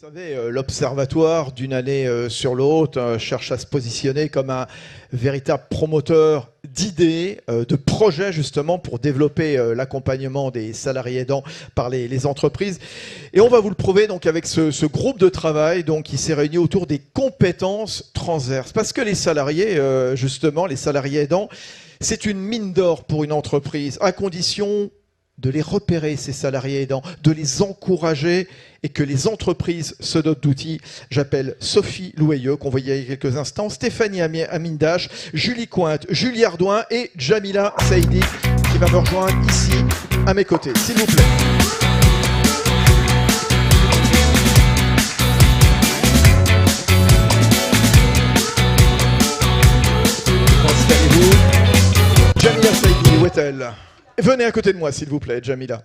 Vous savez, l'Observatoire, d'une année sur l'autre, cherche à se positionner comme un véritable promoteur d'idées, de projets justement pour développer l'accompagnement des salariés aidants par les entreprises. Et on va vous le prouver donc avec ce groupe de travail donc, qui s'est réuni autour des compétences transverses. Parce que les salariés, justement, les salariés aidants, c'est une mine d'or pour une entreprise, à condition de les repérer, ces salariés aidants, de les encourager et que les entreprises se dotent d'outils. J'appelle Sophie Loueyeux, qu'on voyait il y a quelques instants, Stéphanie Amindache, Julie Cointe, Julie Ardouin et Jamila Saïdi, qui va me rejoindre ici, à mes côtés. S'il vous plaît. Installez-vous. Jamila Saïdi, où est-elle ? Venez à côté de moi, s'il vous plaît, Jamila.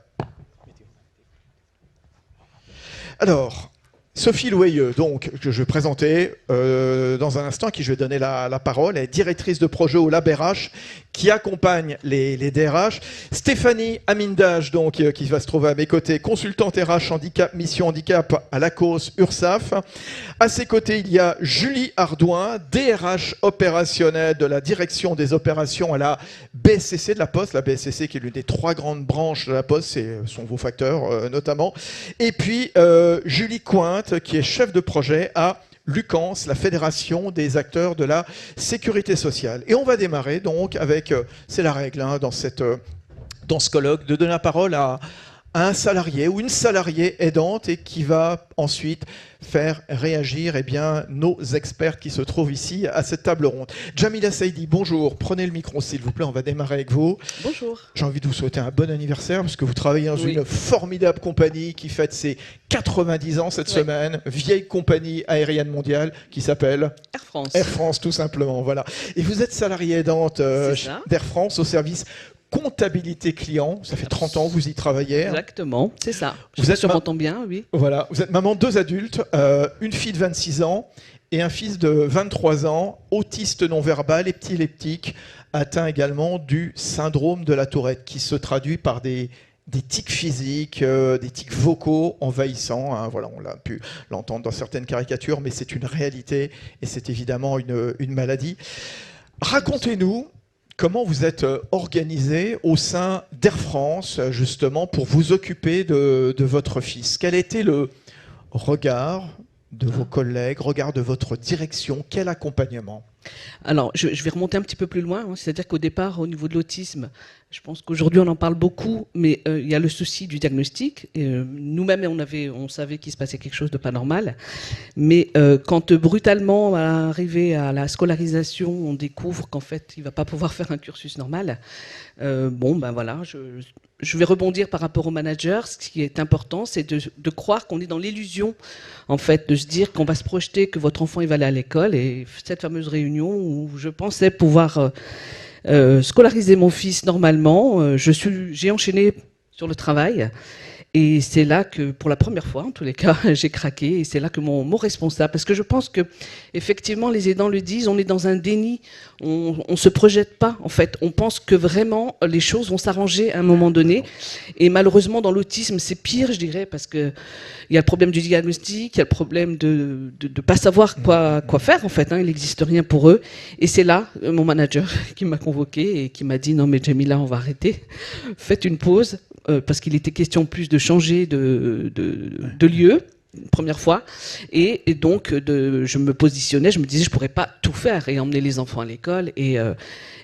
Alors, Sophie Loueyeux, donc, que je vais présenter dans un instant, à qui je vais donner la parole. Elle est directrice de projet au Lab RH, qui accompagne les DRH. Stéphanie Amindache, donc, qui va se trouver à mes côtés, consultante RH handicap, mission handicap à l'ACOS URSAF. À ses côtés, il y a Julie Ardouin, DRH opérationnelle de la direction des opérations à la BSCC de la Poste. La BSCC qui est l'une des 3 grandes branches de la Poste, c'est son vos facteurs notamment. Et puis Julie Cointe, qui est chef de projet à l'UCANS, la Fédération des acteurs de la sécurité sociale. Et on va démarrer donc avec, c'est la règle dans ce colloque, de donner la parole à un salarié ou une salariée aidante et qui va ensuite faire réagir nos experts qui se trouvent ici à cette table ronde. Jamila Saïdi, bonjour. Prenez le micro s'il vous plaît, on va démarrer avec vous. Bonjour. J'ai envie de vous souhaiter un bon anniversaire parce que vous travaillez dans une formidable compagnie qui fête ses 90 ans cette semaine, vieille compagnie aérienne mondiale qui s'appelle Air France. Air France tout simplement, voilà. Et vous êtes salariée aidante d'Air France au service comptabilité client, ça fait 30 ans que vous y travaillez. Exactement, c'est ça. Vous êtes sur mon temps bien, oui. Voilà, vous êtes maman de 2 adultes, une fille de 26 ans et un fils de 23 ans, autiste non-verbal, épileptique, atteint également du syndrome de la Tourette, qui se traduit par des tics physiques, des tics vocaux envahissants. Voilà, on l'a pu l'entendre dans certaines caricatures, mais c'est une réalité et c'est évidemment une maladie. Racontez-nous comment vous êtes organisé au sein d'Air France, justement, pour vous occuper de votre fils. Quel était le regard de vos collègues, regard de votre direction? Quel accompagnement? Alors, je vais remonter un petit peu plus loin. C'est-à-dire qu'au départ, au niveau de l'autisme, je pense qu'aujourd'hui, on en parle beaucoup, mais il y a le souci du diagnostic. Nous-mêmes, on savait qu'il se passait quelque chose de pas normal. Mais quand brutalement, arrivé à la scolarisation, on découvre qu'en fait, il ne va pas pouvoir faire un cursus normal, voilà, je vais rebondir par rapport au manager. Ce qui est important, c'est de croire qu'on est dans l'illusion, en fait, de se dire qu'on va se projeter que votre enfant il va aller à l'école. Et cette fameuse réunion où je pensais pouvoir scolariser mon fils normalement, j'ai enchaîné sur le travail. Et c'est là que, pour la première fois, en tous les cas, j'ai craqué. Et c'est là que mon responsable, parce que je pense que, effectivement, les aidants le disent, on est dans un déni. On se projette pas, en fait. On pense que vraiment les choses vont s'arranger à un moment donné. Et malheureusement, dans l'autisme, c'est pire, je dirais, parce que il y a le problème du diagnostic, il y a le problème de pas savoir quoi faire, en fait. Il n'existe rien pour eux. Et c'est là, mon manager qui m'a convoqué et qui m'a dit, non mais Jamila, on va arrêter. Faites une pause. Parce qu'il était question plus de changer de lieu, première fois, et donc je me positionnais, je me disais je pourrais pas tout faire et emmener les enfants à l'école, et là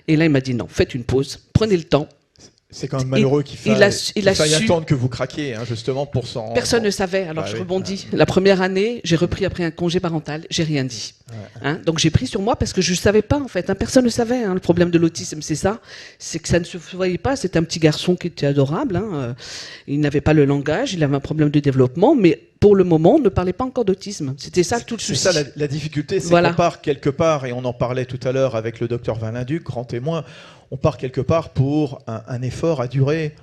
il m'a dit non, faites une pause, prenez le temps. C'est quand même malheureux qu'il faille attendre que vous craquiez, justement, pour s'en... Personne ne savait, alors je rebondis. La première année, j'ai repris après un congé parental, j'ai rien dit. Donc j'ai pris sur moi parce que je ne savais pas, en fait. Personne ne savait. Le problème de l'autisme, c'est ça. C'est que ça ne se voyait pas. C'était un petit garçon qui était adorable. Il n'avait pas le langage, il avait un problème de développement, mais pour le moment, on ne parlait pas encore d'autisme. C'était ça tout le souci. C'est ça la difficulté, c'est qu'on part quelque part, et on en parlait tout à l'heure avec le docteur Valinduc, grand témoin, on part quelque part pour un effort à durée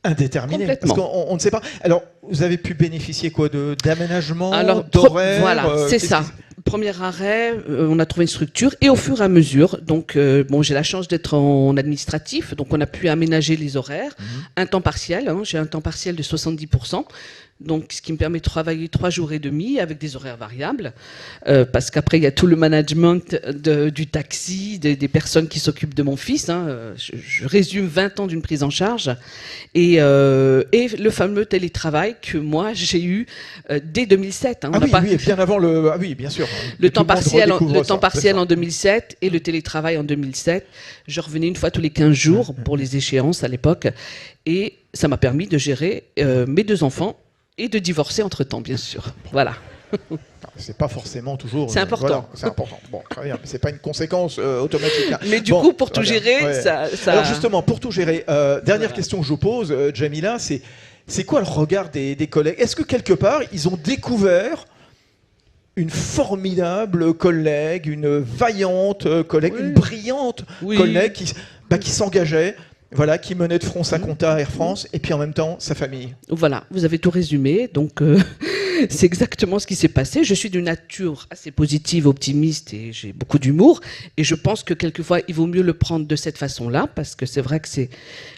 indéterminée. Parce qu'on ne sait pas. Alors, vous avez pu bénéficier quoi d'aménagement, d'horaire? Voilà, c'est ça. Premier arrêt, on a trouvé une structure et au fur et à mesure, donc j'ai la chance d'être en administratif, donc on a pu aménager les horaires, un temps partiel, j'ai un temps partiel de 70%, Donc, ce qui me permet de travailler 3 jours et demi avec des horaires variables, parce qu'après, il y a tout le management du taxi, des personnes qui s'occupent de mon fils. Je résume 20 ans d'une prise en charge. Et le fameux télétravail que moi, j'ai eu dès 2007. Oui, bien avant le... Ah oui, bien sûr. Le temps partiel en 2007 et le télétravail en 2007. Je revenais une fois tous les 15 jours pour les échéances à l'époque. Et ça m'a permis de gérer mes 2 enfants et de divorcer entre-temps, bien sûr. Voilà. C'est pas forcément toujours... C'est important. Voilà, c'est important. Bon, très bien. C'est pas une conséquence automatique. Mais du coup, pour tout gérer, ça... Alors justement, pour tout gérer, dernière question que je vous pose, Djamila, c'est quoi le regard des collègues? Est-ce que quelque part, ils ont découvert une formidable collègue, une vaillante collègue, une brillante collègue qui s'engageait, voilà, qui menait de front sa compta à Air France et puis en même temps sa famille? Voilà, vous avez tout résumé. Donc, c'est exactement ce qui s'est passé. Je suis d'une nature assez positive, optimiste et j'ai beaucoup d'humour. Et je pense que quelquefois, il vaut mieux le prendre de cette façon-là parce que c'est vrai que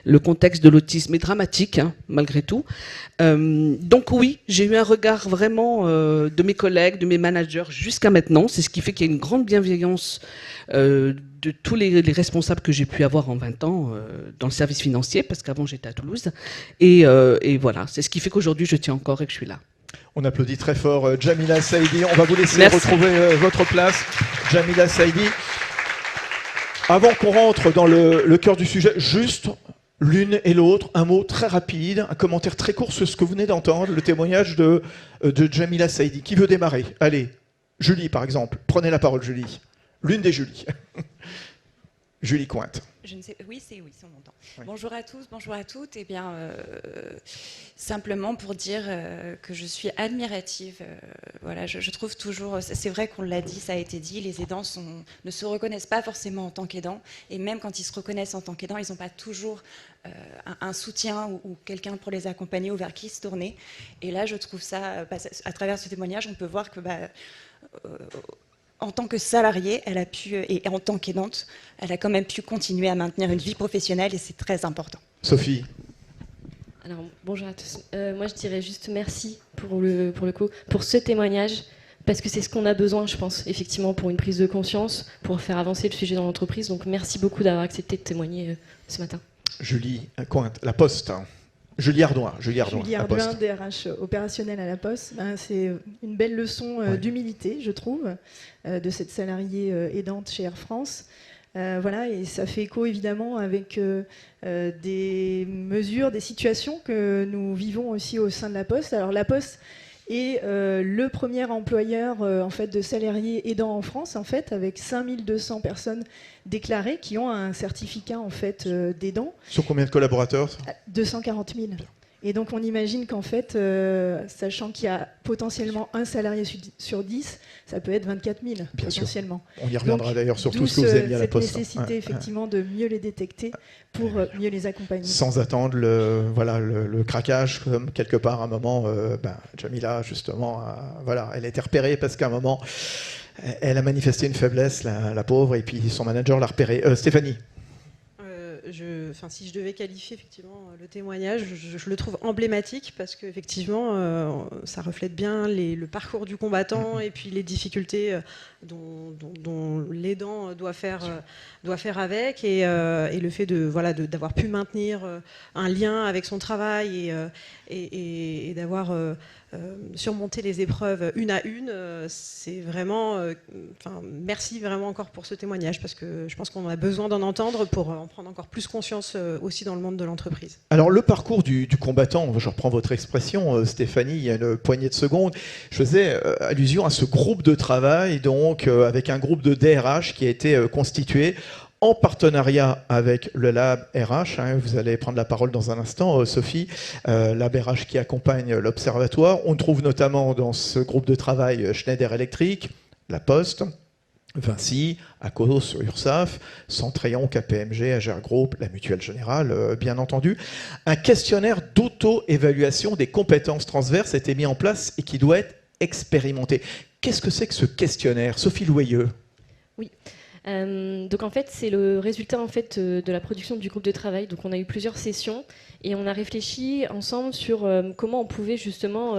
le contexte de l'autisme est dramatique, malgré tout. Donc oui, j'ai eu un regard vraiment de mes collègues, de mes managers jusqu'à maintenant. C'est ce qui fait qu'il y a une grande bienveillance de tous les responsables que j'ai pu avoir en 20 ans dans le service financier, parce qu'avant j'étais à Toulouse. Et voilà, c'est ce qui fait qu'aujourd'hui je tiens encore et que je suis là. On applaudit très fort Djamila Saïdi. On va vous laisser retrouver votre place, Djamila Saïdi. Avant qu'on rentre dans le cœur du sujet, juste l'une et l'autre, un mot très rapide, un commentaire très court sur ce que vous venez d'entendre, le témoignage de Djamila Saïdi. Qui veut démarrer? Allez, Julie par exemple. Prenez la parole, Julie. L'une des Julie. Julie Cointe. Je ne sais, oui, on m'entend. Oui. Bonjour à tous, bonjour à toutes. Eh bien, simplement pour dire que je suis admirative. Voilà, je trouve toujours, c'est vrai qu'on l'a dit, ça a été dit, les aidants ne se reconnaissent pas forcément en tant qu'aidants. Et même quand ils se reconnaissent en tant qu'aidants, ils n'ont pas toujours un soutien ou quelqu'un pour les accompagner ou vers qui se tourner. Et là, je trouve ça, à travers ce témoignage, on peut voir que... en tant que salariée, elle a pu, et en tant qu'aidante, elle a quand même pu continuer à maintenir une vie professionnelle et c'est très important. Sophie. Alors, bonjour à tous. Moi, je dirais juste merci pour le coup, pour ce témoignage, parce que c'est ce qu'on a besoin, je pense, effectivement, pour une prise de conscience, pour faire avancer le sujet dans l'entreprise. Donc, merci beaucoup d'avoir accepté de témoigner ce matin. Julie Cointe, La Poste. Julie Ardouin, DRH opérationnel à La Poste. C'est une belle leçon d'humilité, je trouve, de cette salariée aidante chez Air France. Voilà, et ça fait écho évidemment avec des mesures, des situations que nous vivons aussi au sein de La Poste. Alors La Poste est le premier employeur en fait, de salariés aidants en France, en fait, avec 5200 personnes déclarées qui ont un certificat en fait, d'aidant. Sur combien de collaborateurs? 240 000. Et donc on imagine qu'en fait, sachant qu'il y a potentiellement un salarié sur 10, ça peut être 24 000 potentiellement. On y reviendra d'ailleurs sur tout ce que vous avez mis à La Poste. Cette nécessité effectivement de mieux les détecter pour mieux les accompagner. Sans attendre le craquage, comme quelque part à un moment, Djamila justement, elle a été repérée parce qu'à un moment, elle a manifesté une faiblesse, la pauvre, et puis son manager l'a repérée. Stéphanie. Si je devais qualifier effectivement le témoignage, je le trouve emblématique parce qu'effectivement, ça reflète bien le parcours du combattant et puis les difficultés dont l'aidant doit faire avec et le fait d'avoir pu maintenir un lien avec son travail et d'avoir surmonté les épreuves une à une. C'est vraiment... merci vraiment encore pour ce témoignage parce que je pense qu'on a besoin d'en entendre pour en prendre encore plus conscience aussi dans le monde de l'entreprise. Alors le parcours du combattant, je reprends votre expression Stéphanie, il y a une poignée de secondes, je faisais allusion à ce groupe de travail donc avec un groupe de DRH qui a été constitué en partenariat avec le Lab RH, vous allez prendre la parole dans un instant, Sophie, Lab RH qui accompagne l'Observatoire. On trouve notamment dans ce groupe de travail Schneider Electric, La Poste, Vinci, Atos, URSAF, Centrion, KPMG, Ager Group, la Mutuelle Générale, bien entendu. Un questionnaire d'auto-évaluation des compétences transverses a été mis en place et qui doit être expérimenté. Qu'est-ce que c'est que ce questionnaire? Sophie Loyeux. Oui. Donc en fait, c'est le résultat en fait de la production du groupe de travail. Donc on a eu plusieurs sessions et on a réfléchi ensemble sur comment on pouvait justement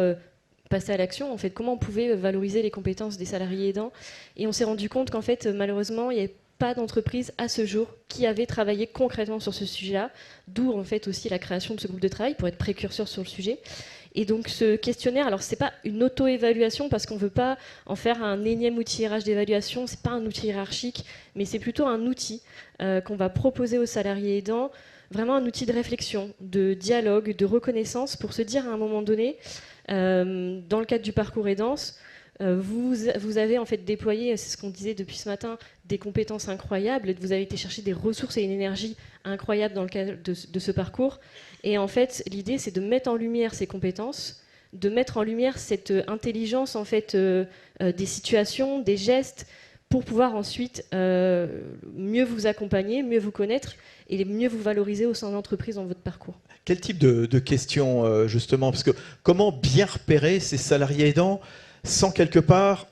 passer à l'action. En fait, comment on pouvait valoriser les compétences des salariés aidants. Et on s'est rendu compte qu'en fait, malheureusement, il n'y avait pas d'entreprise à ce jour qui avait travaillé concrètement sur ce sujet-là. D'où en fait aussi la création de ce groupe de travail pour être précurseur sur le sujet. Et donc ce questionnaire, alors c'est pas une auto-évaluation parce qu'on veut pas en faire un énième outil RH d'évaluation, c'est pas un outil hiérarchique, mais c'est plutôt un outil qu'on va proposer aux salariés aidants, vraiment un outil de réflexion, de dialogue, de reconnaissance pour se dire à un moment donné, dans le cadre du parcours aidance, vous avez en fait déployé, c'est ce qu'on disait depuis ce matin, des compétences incroyables, vous avez été chercher des ressources et une énergie incroyable dans le cadre de ce parcours. Et en fait, l'idée, c'est de mettre en lumière ces compétences, de mettre en lumière cette intelligence en fait des situations, des gestes, pour pouvoir ensuite mieux vous accompagner, mieux vous connaître et mieux vous valoriser au sein de l'entreprise dans votre parcours. Quel type de questions, justement? Parce que comment bien repérer ces salariés aidants sans quelque part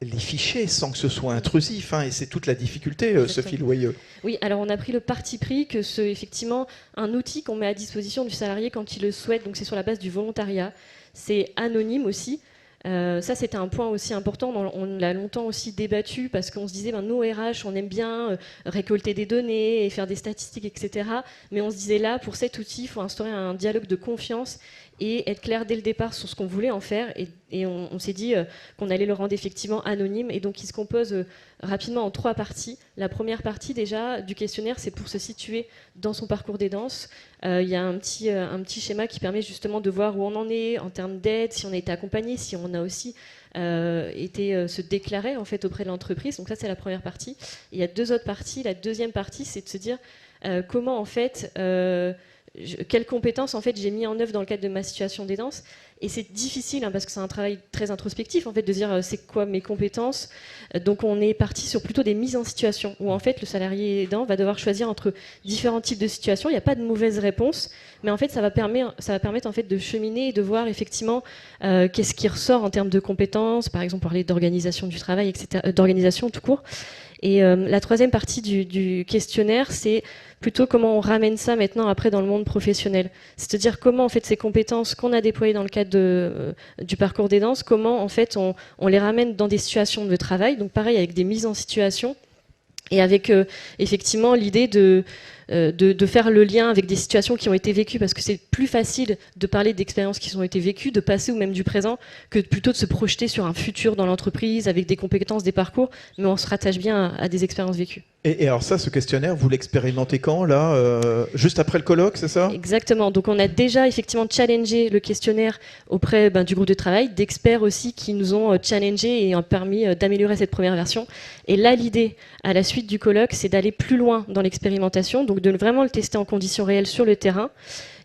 les ficher, sans que ce soit intrusif, hein, et c'est toute la difficulté, Sophie Loyeux. Oui, alors on a pris le parti pris que c'est effectivement un outil qu'on met à disposition du salarié quand il le souhaite, donc c'est sur la base du volontariat, c'est anonyme aussi. Ça, c'était un point aussi important. On l'a longtemps aussi débattu parce qu'on se disait, nous, RH, on aime bien récolter des données et faire des statistiques, etc. Mais on se disait là, pour cet outil, il faut instaurer un dialogue de confiance et être clair dès le départ sur ce qu'on voulait en faire. Et on s'est dit qu'on allait le rendre effectivement anonyme. Et donc, il se compose rapidement en 3 parties. La première partie, déjà, du questionnaire, c'est pour se situer dans son parcours d'aidance. Il y a un petit schéma qui permet justement de voir où on en est en termes d'aide, si on a été accompagné, si on a aussi été se déclarer en fait auprès de l'entreprise. Donc ça, c'est la première partie. Et il y a 2 autres parties. La deuxième partie, c'est de se dire comment en fait... quelles compétences en fait j'ai mis en œuvre dans le cadre de ma situation d'aidance. Et c'est difficile parce que c'est un travail très introspectif en fait de dire c'est quoi mes compétences. Donc on est parti sur plutôt des mises en situation où en fait le salarié aidant va devoir choisir entre différents types de situations. Il n'y a pas de mauvaise réponse, mais en fait ça va permettre en fait de cheminer et de voir effectivement qu'est-ce qui ressort en termes de compétences. Par exemple parler d'organisation du travail, etc. D'organisation tout court. Et la troisième partie du questionnaire, c'est plutôt comment on ramène ça maintenant après dans le monde professionnel. C'est-à-dire comment en fait ces compétences qu'on a déployées dans le cadre du parcours d'aidance, comment en fait on les ramène dans des situations de travail. Donc pareil avec des mises en situation et avec effectivement l'idée de faire le lien avec des situations qui ont été vécues, parce que c'est plus facile de parler d'expériences qui ont été vécues, de passé ou même du présent, que plutôt de se projeter sur un futur dans l'entreprise avec des compétences, des parcours, mais on se rattache bien à des expériences vécues. Et alors ça, ce questionnaire, vous l'expérimentez quand, là juste après le colloque, c'est ça? Exactement. Donc on a déjà effectivement challengé le questionnaire auprès du groupe de travail, d'experts aussi qui nous ont challengé et ont permis d'améliorer cette première version. Et là, l'idée, à la suite du colloque, c'est d'aller plus loin dans l'expérimentation, donc de vraiment le tester en conditions réelles sur le terrain,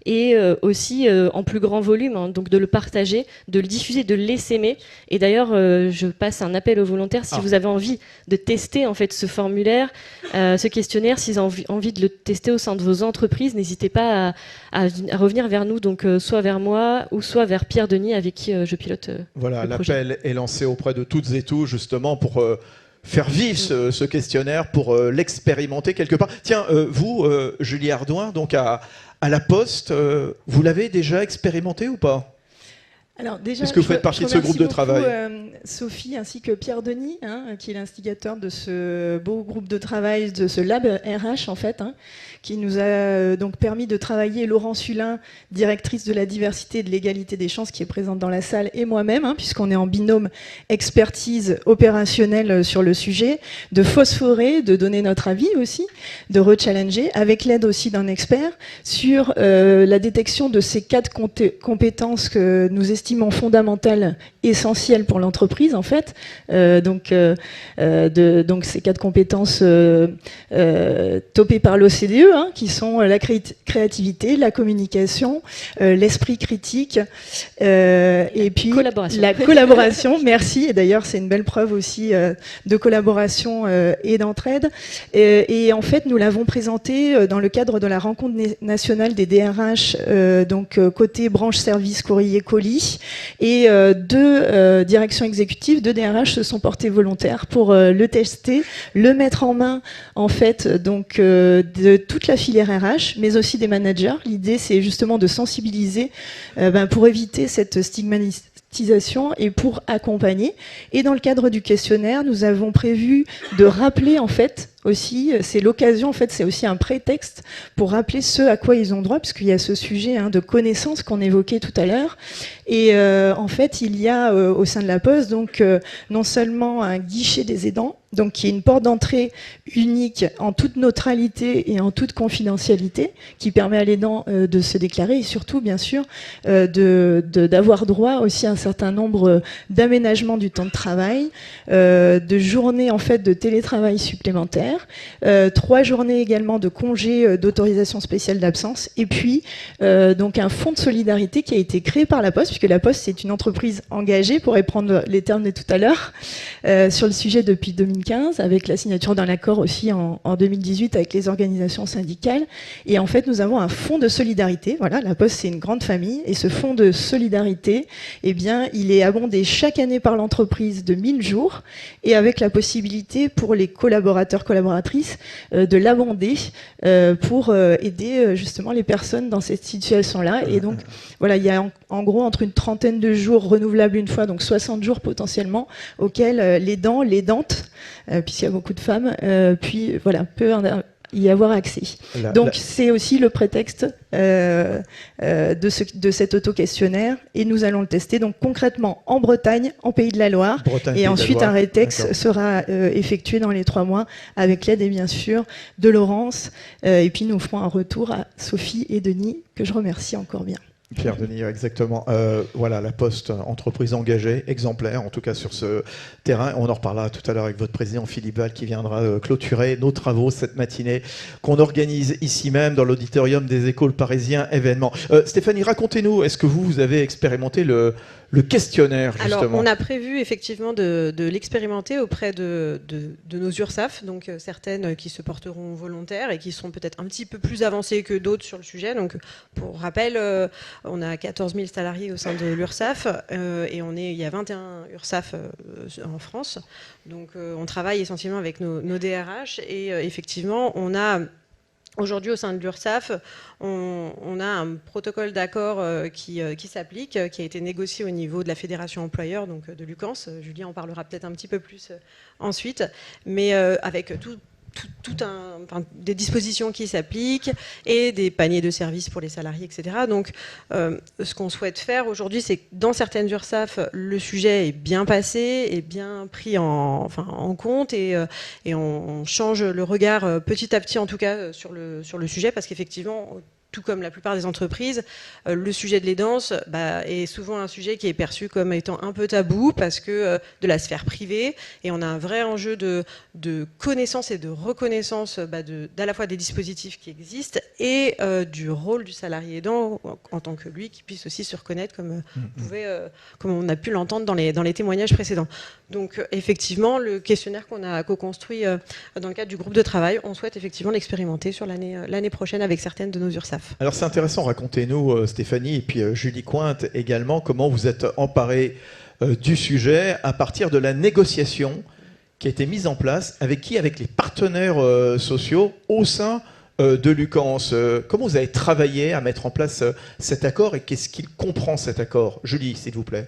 et aussi en plus grand volume, donc de le partager, de le diffuser, de l'essaimer. Et d'ailleurs, je passe un appel aux volontaires, si vous avez envie de tester en fait ce formulaire, ce questionnaire, si vous avez envie de le tester au sein de vos entreprises, n'hésitez pas à revenir vers nous, donc soit vers moi ou soit vers Pierre Denis avec qui je pilote voilà, le projet. L'appel est lancé auprès de toutes et tous justement pour faire vivre ce questionnaire, pour l'expérimenter quelque part. Tiens, vous, Julie Ardouin, donc à la Poste, vous l'avez déjà expérimenté ou pas? Alors déjà, est-ce que vous faites partie de ce groupe de travail? Sophie ainsi que Pierre Denis, qui est l'instigateur de ce beau groupe de travail, de ce lab RH en fait, qui nous a donc permis de travailler, Laurence Hulin, directrice de la diversité et de l'égalité des chances, qui est présente dans la salle, et moi-même, puisqu'on est en binôme expertise opérationnelle sur le sujet, de phosphorer, de donner notre avis aussi, de rechallenger, avec l'aide aussi d'un expert, sur la détection de ces 4 compétences que nous estimons fondamentales, essentielles pour l'entreprise en fait. Donc ces 4 compétences topées par l'OCDE, qui sont la créativité, la communication, l'esprit critique, et puis la collaboration. Merci. Et d'ailleurs, c'est une belle preuve aussi de collaboration et d'entraide. Et en fait, nous l'avons présenté dans le cadre de la rencontre nationale des DRH, donc côté branche service courrier colis, public. Et deux directions exécutives, deux DRH se sont portés volontaires pour le tester, le mettre en main en fait donc de toute la filière RH, mais aussi des managers. L'idée, c'est justement de sensibiliser pour éviter cette stigmatisation et pour accompagner. Et dans le cadre du questionnaire, nous avons prévu de rappeler en fait aussi, c'est l'occasion, en fait, c'est aussi un prétexte pour rappeler ce à quoi ils ont droit, puisqu'il y a ce sujet de connaissance qu'on évoquait tout à l'heure. Et en fait, il y a au sein de la Poste, donc non seulement un guichet des aidants, donc qui est une porte d'entrée unique en toute neutralité et en toute confidentialité, qui permet à l'aidant de se déclarer et surtout, bien sûr, d'avoir droit aussi à un certain nombre d'aménagements du temps de travail, de journées en fait de télétravail supplémentaires. 3 journées également de congés d'autorisation spéciale d'absence, et puis donc un fonds de solidarité qui a été créé par la Poste, puisque la Poste c'est une entreprise engagée, pour reprendre les termes de tout à l'heure, sur le sujet depuis 2015, avec la signature d'un accord aussi en 2018 avec les organisations syndicales. Et en fait, nous avons un fonds de solidarité. Voilà, la Poste c'est une grande famille, et ce fonds de solidarité, eh bien, il est abondé chaque année par l'entreprise de 1000 jours, et avec la possibilité pour les collaboratrices de l'abonder pour aider justement les personnes dans cette situation-là. Et donc, voilà, il y a en gros entre une trentaine de jours renouvelables une fois, donc 60 jours potentiellement, auxquels l'aidant, l'aidante, puisqu'il y a beaucoup de femmes, puis voilà, peut y avoir accès. Donc c'est aussi le prétexte de cet auto-questionnaire, et nous allons le tester donc concrètement en Bretagne, en Pays de la Loire, et ensuite un rétex sera effectué dans les 3 mois avec l'aide et bien sûr de Laurence, et puis nous ferons un retour à Sophie et Denis, que je remercie encore bien. Pierre Denis, exactement. Voilà, la Poste, entreprise engagée, exemplaire, en tout cas sur ce terrain. On en reparlera tout à l'heure avec votre président Philippe Val, qui viendra clôturer nos travaux cette matinée qu'on organise ici même dans l'auditorium des Échos Parisiens événements. Stéphanie, racontez-nous, est-ce que vous avez expérimenté le questionnaire, justement? Alors, on a prévu effectivement de l'expérimenter auprès de nos URSAF, donc certaines qui se porteront volontaires et qui seront peut-être un petit peu plus avancées que d'autres sur le sujet. Donc, pour rappel, on a 14 000 salariés au sein de l'URSAF, et il y a 21 URSAF en France. Donc, on travaille essentiellement avec nos DRH, et effectivement, on a... Aujourd'hui, au sein de l'URSAF, on a un protocole d'accord qui s'applique, qui a été négocié au niveau de la fédération employeur, donc de l'UCANS. Julien en parlera peut-être un petit peu plus ensuite, mais avec des dispositions qui s'appliquent et des paniers de services pour les salariés, etc. Donc, ce qu'on souhaite faire aujourd'hui, c'est que dans certaines URSAF, le sujet est bien passé, est bien pris en compte, et on change le regard petit à petit, en tout cas, sur le sujet, parce qu'effectivement, tout comme la plupart des entreprises, le sujet de l'aidance est souvent un sujet qui est perçu comme étant un peu tabou, parce que de la sphère privée, et on a un vrai enjeu de connaissance et de reconnaissance d'à la fois des dispositifs qui existent et du rôle du salarié aidant en tant que lui, qui puisse aussi se reconnaître comme on a pu l'entendre dans les témoignages précédents. Donc effectivement, le questionnaire qu'on a co-construit dans le cadre du groupe de travail, on souhaite effectivement l'expérimenter sur l'année prochaine avec certaines de nos URSAF. Alors c'est intéressant, racontez-nous Stéphanie et puis Julie Cointe également, comment vous êtes emparée du sujet à partir de la négociation qui a été mise en place avec qui? Avec les partenaires sociaux au sein de l'UCANS. Comment vous avez travaillé à mettre en place cet accord, et qu'est-ce qu'il comprend cet accord? Julie, s'il vous plaît.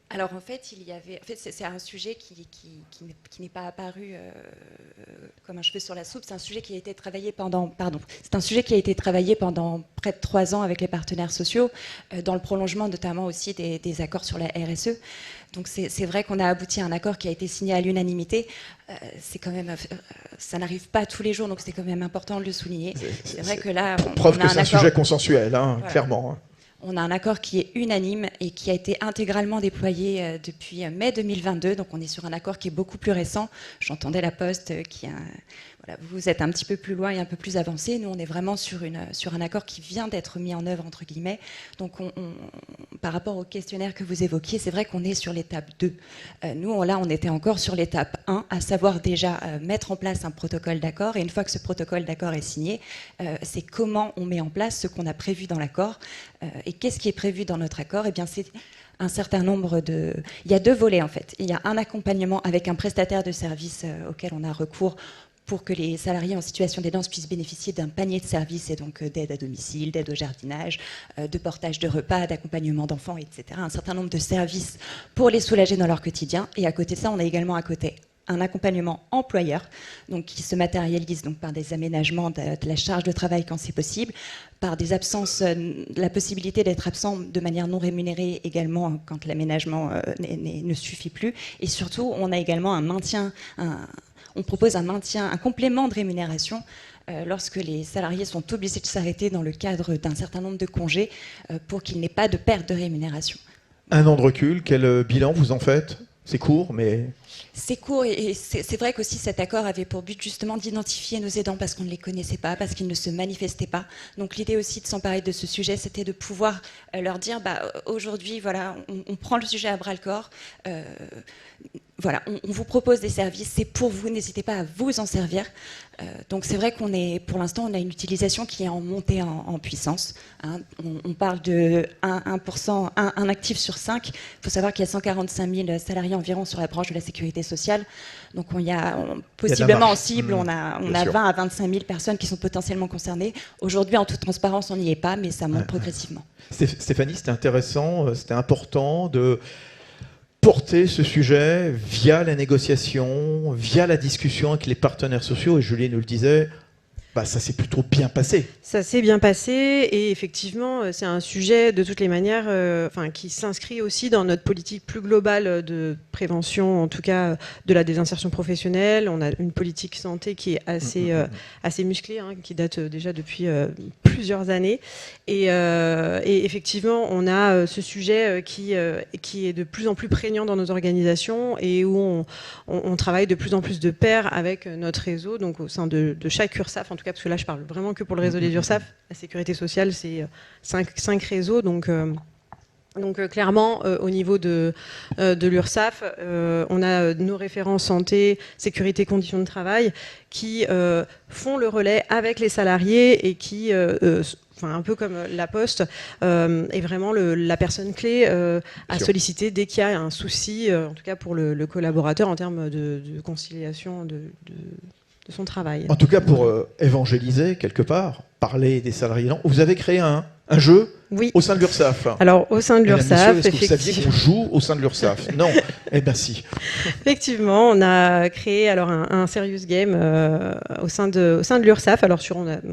Alors en fait, c'est un sujet qui n'est pas apparu comme un cheveu sur la soupe. C'est un sujet qui a été travaillé pendant près de 3 ans avec les partenaires sociaux, dans le prolongement notamment aussi des accords sur la RSE. Donc c'est vrai qu'on a abouti à un accord qui a été signé à l'unanimité. C'est quand même, ça n'arrive pas tous les jours, donc c'est quand même important de le souligner. C'est vrai que là, preuve que c'est un sujet consensuel, voilà. Clairement. On a un accord qui est unanime et qui a été intégralement déployé depuis mai 2022. Donc on est sur un accord qui est beaucoup plus récent. J'entendais la Poste qui voilà, vous êtes un petit peu plus loin et un peu plus avancé. Nous, on est vraiment sur un accord qui vient d'être mis en œuvre, entre guillemets. Donc, par rapport au questionnaire que vous évoquiez, c'est vrai qu'on est sur l'étape 2. Nous, là, on était encore sur l'étape 1, à savoir déjà mettre en place un protocole d'accord. Et une fois que ce protocole d'accord est signé, c'est comment on met en place ce qu'on a prévu dans l'accord. Et qu'est-ce qui est prévu dans notre accord? Eh bien, c'est un certain nombre de... Il y a 2 volets, en fait. Il y a un accompagnement avec un prestataire de services auquel on a recours pour que les salariés en situation d'aidance puissent bénéficier d'un panier de services et donc d'aide à domicile, d'aide au jardinage, de portage de repas, d'accompagnement d'enfants, etc. Un certain nombre de services pour les soulager dans leur quotidien. Et à côté de ça, on a également à côté un accompagnement employeur, donc qui se matérialise donc par des aménagements de la charge de travail quand c'est possible, par des absences, la possibilité d'être absent de manière non rémunérée également quand l'aménagement ne suffit plus. Et surtout, on a également un maintien, on propose un maintien, un complément de rémunération lorsque les salariés sont obligés de s'arrêter dans le cadre d'un certain nombre de congés pour qu'il n'ait pas de perte de rémunération. 1 an de recul, quel bilan vous en faites? C'est court, mais... C'est court et c'est vrai qu'aussi cet accord avait pour but justement d'identifier nos aidants parce qu'on ne les connaissait pas, parce qu'ils ne se manifestaient pas. Donc l'idée aussi de s'emparer de ce sujet, c'était de pouvoir leur dire aujourd'hui, voilà, on prend le sujet à bras-le-corps. Voilà, on vous propose des services, c'est pour vous, n'hésitez pas à vous en servir. Donc c'est vrai pour l'instant, on a une utilisation qui est en montée en puissance. Hein. On parle de 1%, un actif sur 5. Il faut savoir qu'il y a 145 000 salariés environ sur la branche de la sécurité sociale. Donc possiblement en cible, on a 20 à 25 000 personnes qui sont potentiellement concernées. Aujourd'hui, en toute transparence, on n'y est pas, mais ça monte progressivement. Stéphanie, c'était intéressant, c'était important de porter ce sujet via la négociation, via la discussion avec les partenaires sociaux. Et Julie nous le disait, ça s'est plutôt bien passé. Ça s'est bien passé et effectivement, c'est un sujet de toutes les manières qui s'inscrit aussi dans notre politique plus globale de prévention, en tout cas de la désinsertion professionnelle. On a une politique santé qui est assez musclée, hein, qui date déjà depuis plusieurs années. Et effectivement, on a ce sujet qui est de plus en plus prégnant dans nos organisations et où on travaille de plus en plus de pair avec notre réseau, donc au sein de chaque URSSAF, en tout cas, parce que là, je parle vraiment que pour le réseau des URSSAF. La sécurité sociale, c'est 5 réseaux, donc clairement, au niveau de l'URSSAF, on a nos référents santé, sécurité, conditions de travail qui font le relais avec les salariés et qui... un peu comme la Poste, est vraiment la personne clé à solliciter dès qu'il y a un souci, en tout cas pour le collaborateur, en termes de conciliation de son travail. En tout cas, pour évangéliser quelque part, parler des salariés, vous avez créé un jeu au sein de l'URSSAF. Alors, au sein de l'URSSAF, est-ce que vous saviez qu'on joue au sein de l'URSSAF? Non. Eh bien, si. Effectivement, on a créé alors un serious game au sein de l'URSSAF. Alors,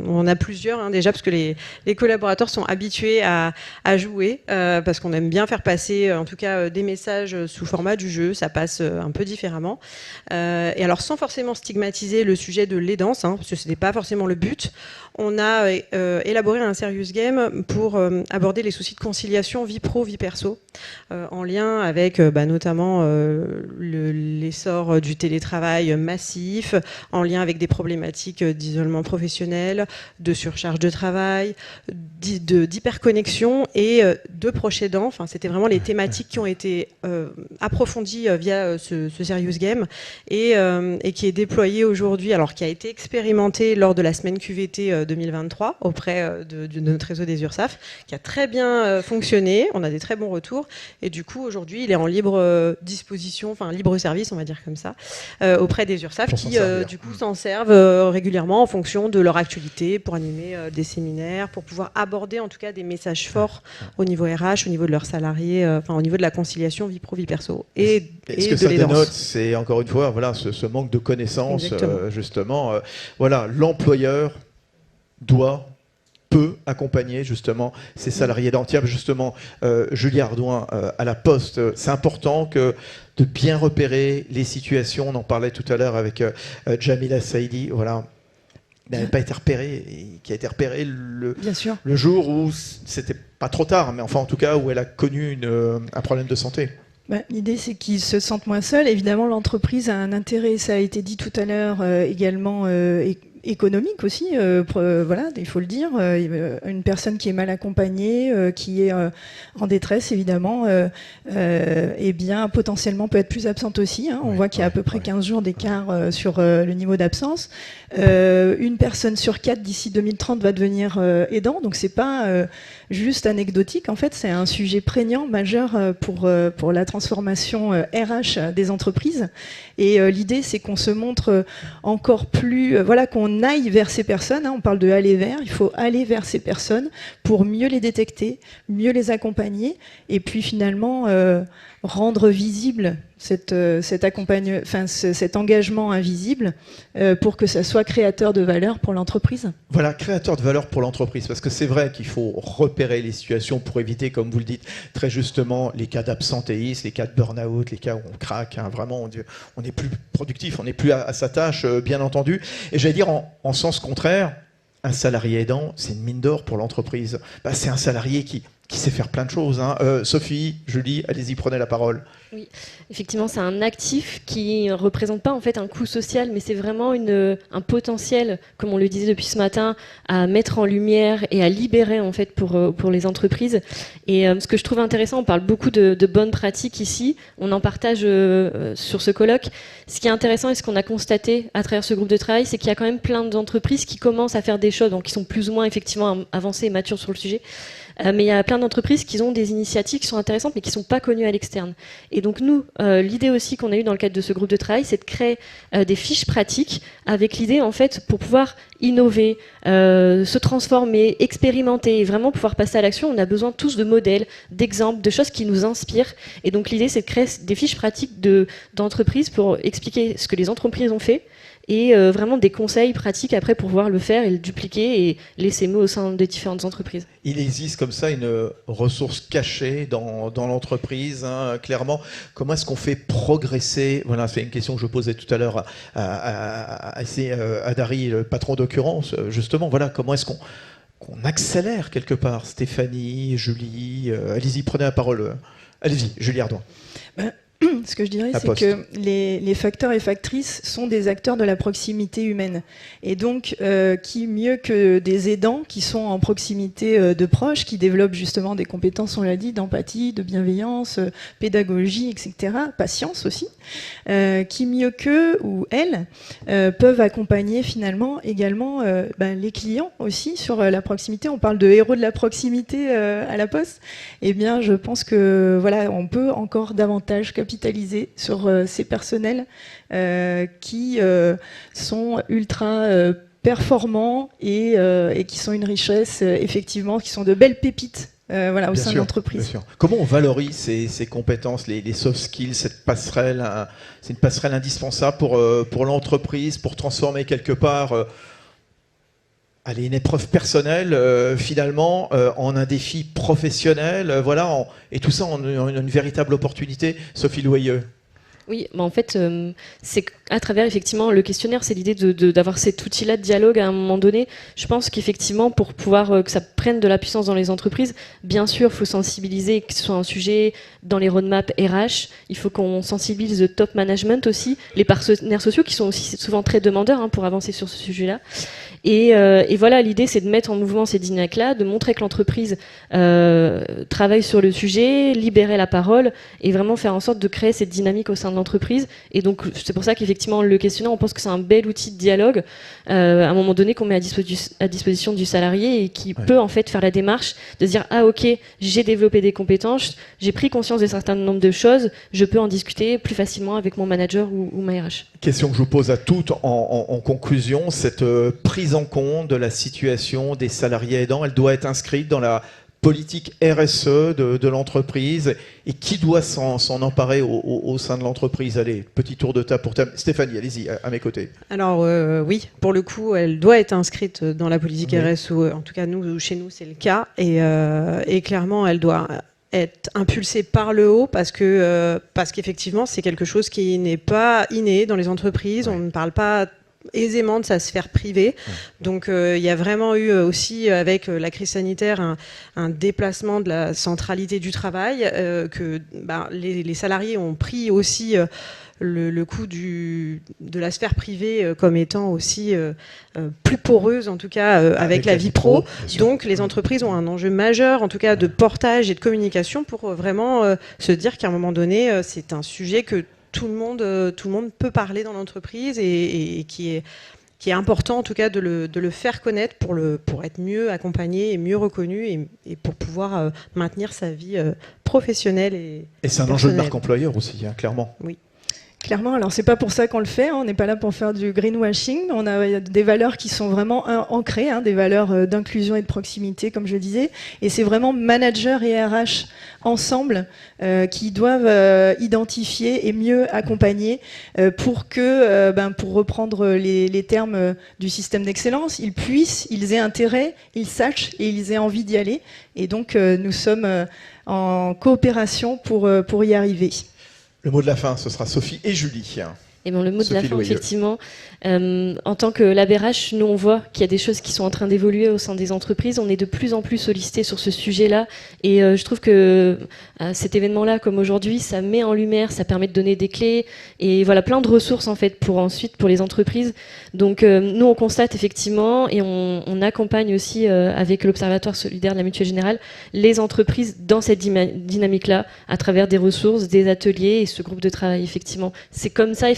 on a plusieurs, hein, déjà, parce que les collaborateurs sont habitués à jouer, parce qu'on aime bien faire passer, en tout cas, des messages sous format du jeu. Ça passe un peu différemment. Et alors, sans forcément stigmatiser le sujet de l'aidance, hein, parce que ce n'était pas forcément le but, on a élaboré un serious game pour aborder les soucis de conciliation vie pro, vie perso, en lien avec notamment l'essor du télétravail massif, en lien avec des problématiques d'isolement professionnel, de surcharge de travail, d'hyperconnexion et de proches aidants. Enfin, c'était vraiment les thématiques qui ont été approfondies via ce serious game et qui est déployé aujourd'hui, alors qui a été expérimenté lors de la semaine QVT 2023 auprès de notre réseau des URSSAF, qui a très bien fonctionné. On a des très bons retours et du coup aujourd'hui il est en libre disposition, enfin libre service, on va dire comme ça, auprès des URSSAF qui du coup s'en servent régulièrement en fonction de leur actualité pour animer des séminaires, pour pouvoir aborder en tout cas des messages forts au niveau RH, au niveau de leurs salariés, au niveau de la conciliation vie pro vie perso et ce que ça dénote, c'est encore une fois ce manque de connaissances, justement. L'employeur peut accompagner justement ses salariés d'entière. Justement, Julie Ardouin, à la Poste, c'est important de bien repérer les situations. On en parlait tout à l'heure avec Jamila Saïdi. N'avait pas été repéré, qui a été repéré le jour où c'était pas trop tard, mais enfin en tout cas où elle a connu un problème de santé. L'idée, c'est qu'ils se sentent moins seuls. Évidemment, l'entreprise a un intérêt, ça a été dit tout à l'heure, également économique aussi, voilà, il faut le dire. Une personne qui est mal accompagnée, qui est en détresse, évidemment, eh bien, potentiellement peut être plus absente aussi. Hein. On voit qu'il y a à peu près 15 jours d'écart sur le niveau d'absence. Une personne sur 4 d'ici 2030 va devenir aidant, donc c'est pas juste anecdotique. En fait, c'est un sujet prégnant, majeur pour la transformation RH des entreprises. Et l'idée, c'est qu'on se montre encore plus, voilà, qu'on aille vers ces personnes. Hein, on parle de aller vers. Il faut aller vers ces personnes pour mieux les détecter, mieux les accompagner, et puis finalement rendre visible cet engagement invisible pour que ça soit créateur de valeur pour l'entreprise. Voilà, créateur de valeur pour l'entreprise, parce que c'est vrai qu'il faut repérer les situations pour éviter, comme vous le dites très justement, les cas d'absentéisme, les cas de burn-out, les cas où on craque, hein, vraiment on n'est plus productif, on n'est plus à sa tâche, bien entendu. Et j'allais dire en sens contraire, un salarié aidant, c'est une mine d'or pour l'entreprise. C'est un salarié qui sait faire plein de choses. Hein. Sophie, Julie, allez-y, prenez la parole. Oui, effectivement, c'est un actif qui ne représente pas en fait un coût social, mais c'est vraiment un potentiel, comme on le disait depuis ce matin, à mettre en lumière et à libérer en fait pour les entreprises. Et ce que je trouve intéressant, on parle beaucoup de bonnes pratiques ici, on en partage sur ce colloque. Ce qui est intéressant et ce qu'on a constaté à travers ce groupe de travail, c'est qu'il y a quand même plein d'entreprises qui commencent à faire des choses, donc qui sont plus ou moins effectivement avancées et matures sur le sujet. Mais il y a plein d'entreprises qui ont des initiatives qui sont intéressantes mais qui ne sont pas connues à l'externe. Et donc nous, l'idée aussi qu'on a eue dans le cadre de ce groupe de travail, c'est de créer des fiches pratiques avec l'idée en fait pour pouvoir innover, se transformer, expérimenter et vraiment pouvoir passer à l'action. On a besoin tous de modèles, d'exemples, de choses qui nous inspirent. Et donc l'idée c'est de créer des fiches pratiques d'entreprises pour expliquer ce que les entreprises ont fait et vraiment des conseils pratiques après pour pouvoir le faire et le dupliquer et l'essaimer au sein des différentes entreprises. Il existe comme ça une ressource cachée dans l'entreprise, hein, clairement. Comment est-ce qu'on fait progresser? Voilà, c'est une question que je posais tout à l'heure à Dari, le patron d'occurrence, justement. Voilà, comment est-ce qu'on accélère quelque part? Stéphanie, Julie, allez-y, prenez la parole. Allez-y, Julie Ardouin. Ce que je dirais, c'est que les facteurs et factrices sont des acteurs de la proximité humaine. Et donc, qui mieux que des aidants qui sont en proximité de proches, qui développent justement des compétences, on l'a dit, d'empathie, de bienveillance, pédagogie, etc., patience aussi, qui mieux qu'eux ou elles peuvent accompagner finalement également les clients aussi sur la proximité. On parle de héros de la proximité à la Poste. Eh bien, je pense que voilà, on peut encore davantage capitaliser sur ces personnels qui sont ultra performants et qui sont une richesse, effectivement, qui sont de belles pépites au sein de l'entreprise. Comment on valorise ces compétences, les soft skills, cette passerelle? C'est une passerelle indispensable pour l'entreprise, pour transformer quelque part une épreuve personnelle, finalement, en un défi professionnel, et tout ça en une véritable opportunité. Sophie Loyeux. Oui, en fait, c'est à travers effectivement le questionnaire, c'est l'idée d'avoir cet outil-là de dialogue à un moment donné. Je pense qu'effectivement, pour pouvoir que ça prenne de la puissance dans les entreprises, bien sûr, il faut sensibiliser, que ce soit un sujet dans les roadmaps RH. Il faut qu'on sensibilise le top management aussi, les partenaires sociaux qui sont aussi souvent très demandeurs pour avancer sur ce sujet-là. Et voilà, l'idée, c'est de mettre en mouvement ces dynamiques-là, de montrer que l'entreprise travaille sur le sujet, libérer la parole et vraiment faire en sorte de créer cette dynamique au sein de l'entreprise. Et donc, c'est pour ça qu'effectivement, le questionnaire, on pense que c'est un bel outil de dialogue à un moment donné qu'on met à disposition du salarié et qui peut en fait faire la démarche de se dire « Ah ok, j'ai développé des compétences, j'ai pris conscience d'un certain nombre de choses, je peux en discuter plus facilement avec mon manager ou ma RH. » Question que je vous pose à toutes en conclusion, cette prise en compte de la situation des salariés aidants, elle doit être inscrite dans la politique RSE de l'entreprise, et qui doit s'en emparer au sein de l'entreprise? Allez, petit tour de table pour Stéphanie, allez-y, à mes côtés. Alors oui, pour le coup, elle doit être inscrite dans la politique RSE, en tout cas chez nous c'est le cas, et clairement elle doit être impulsée par le haut parce qu'effectivement c'est quelque chose qui n'est pas inné dans les entreprises. On ne parle pas aisément de sa sphère privée. Donc il y a vraiment eu aussi, avec la crise sanitaire, un déplacement de la centralité du travail, que les salariés ont pris aussi le coût de la sphère privée comme étant aussi plus poreuse, en tout cas avec la vie pro. Donc les entreprises ont un enjeu majeur, en tout cas de portage et de communication, pour vraiment se dire qu'à un moment donné, c'est un sujet que tout le monde peut parler dans l'entreprise et qui est important, en tout cas, de le faire connaître pour être mieux accompagné et mieux reconnu et pour pouvoir maintenir sa vie professionnelle et c'est un enjeu de marque employeur aussi, hein, clairement. Oui. Clairement, alors c'est pas pour ça qu'on le fait, hein. On n'est pas là pour faire du greenwashing, on a des valeurs qui sont vraiment ancrées, hein, des valeurs d'inclusion et de proximité, comme je disais, et c'est vraiment managers et RH ensemble qui doivent identifier et mieux accompagner pour que, pour reprendre les termes du système d'excellence, ils aient intérêt, ils sachent et ils aient envie d'y aller, et donc nous sommes en coopération pour y arriver. Le mot de la fin, ce sera Sophie et Julie. Et bon, le mot de la Sophie fin, Loyeux. effectivement, en tant que l'ABRH, nous on voit qu'il y a des choses qui sont en train d'évoluer au sein des entreprises. On est de plus en plus sollicité sur ce sujet-là, et je trouve que cet événement-là, comme aujourd'hui, ça met en lumière, ça permet de donner des clés et voilà plein de ressources en fait pour les entreprises. Donc nous on constate effectivement et on accompagne aussi avec l'Observatoire solidaire de la Mutuelle Générale les entreprises dans cette dynamique-là à travers des ressources, des ateliers et ce groupe de travail. Effectivement, c'est comme ça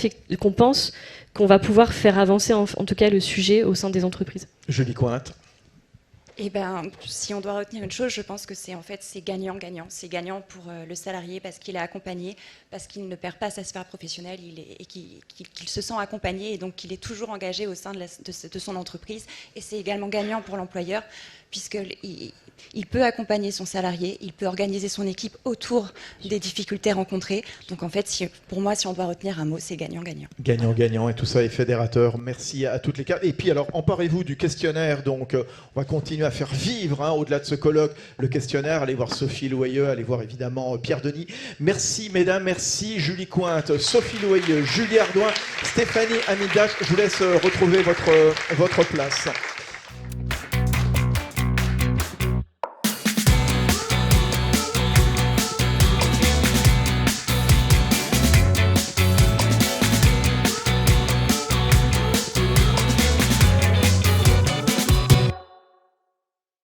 qu'on pense qu'on va pouvoir faire avancer en tout cas le sujet au sein des entreprises. Julie Cointe. Eh ben, si on doit retenir une chose, je pense que c'est gagnant-gagnant. C'est gagnant pour le salarié parce qu'il est accompagné, parce qu'il ne perd pas sa sphère professionnelle et qu'il se sent accompagné et donc qu'il est toujours engagé au sein de son entreprise. Et c'est également gagnant pour l'employeur puisqu'il peut accompagner son salarié, il peut organiser son équipe autour des difficultés rencontrées. Donc en fait, pour moi, si on doit retenir un mot, c'est gagnant-gagnant. Gagnant-gagnant, et tout ça est fédérateur. Merci à toutes les cas. Et puis alors, emparez-vous du questionnaire. Donc on va continuer à faire vivre, hein, au-delà de ce colloque, le questionnaire. Allez voir Sophie Loyeux, allez voir évidemment Pierre Denis. Merci mesdames, merci Julie Cointe, Sophie Loyeux, Julie Ardouin, Stéphanie Amidac. Je vous laisse retrouver votre place.